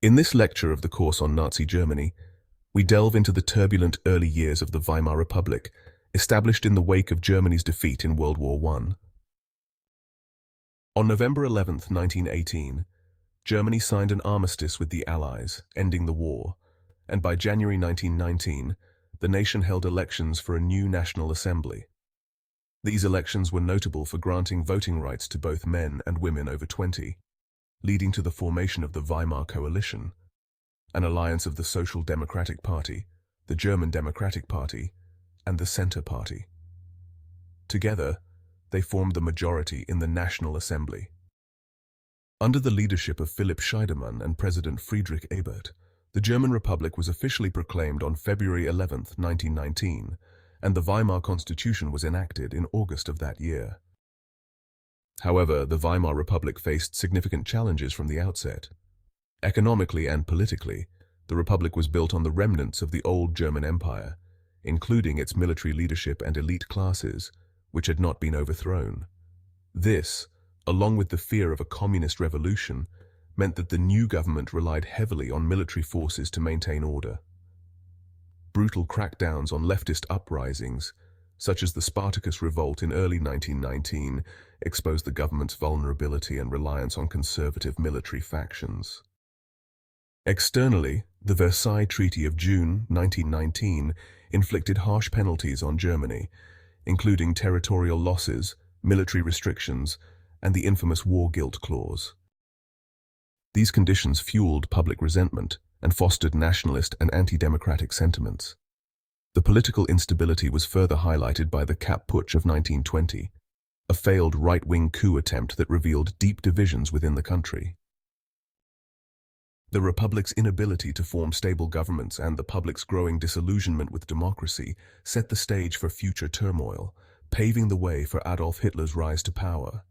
In this lecture of the course on Nazi Germany, we delve into the turbulent early years of the Weimar Republic, established in the wake of Germany's defeat in World War I. On November 11, 1918, Germany signed an armistice with the Allies, ending the war, and by January 1919, the nation held elections for a new National Assembly. These elections were notable for granting voting rights to both men and women over 20, leading to the formation of the Weimar Coalition, an alliance of the Social Democratic Party, the German Democratic Party, and the Centre Party. Together, they formed the majority in the National Assembly. Under the leadership of Philipp Scheidemann and President Friedrich Ebert, the German Republic was officially proclaimed on February 11, 1919, and the Weimar Constitution was enacted in August of that year. However, the Weimar Republic faced significant challenges from the outset. Economically and politically, the Republic was built on the remnants of the old German Empire, including its military leadership and elite classes, which had not been overthrown. This, along with the fear of a communist revolution, meant that the new government relied heavily on military forces to maintain order. Brutal crackdowns on leftist uprisings, such as the Spartacus Revolt in early 1919, exposed the government's vulnerability and reliance on conservative military factions. Externally, the Versailles Treaty of June 1919 inflicted harsh penalties on Germany, including territorial losses, military restrictions, and the infamous war guilt clause. These conditions fueled public resentment and fostered nationalist and anti-democratic sentiments. The political instability was further highlighted by the Kapp Putsch of 1920, a failed right-wing coup attempt that revealed deep divisions within the country. The Republic's inability to form stable governments and the public's growing disillusionment with democracy set the stage for future turmoil, paving the way for Adolf Hitler's rise to power.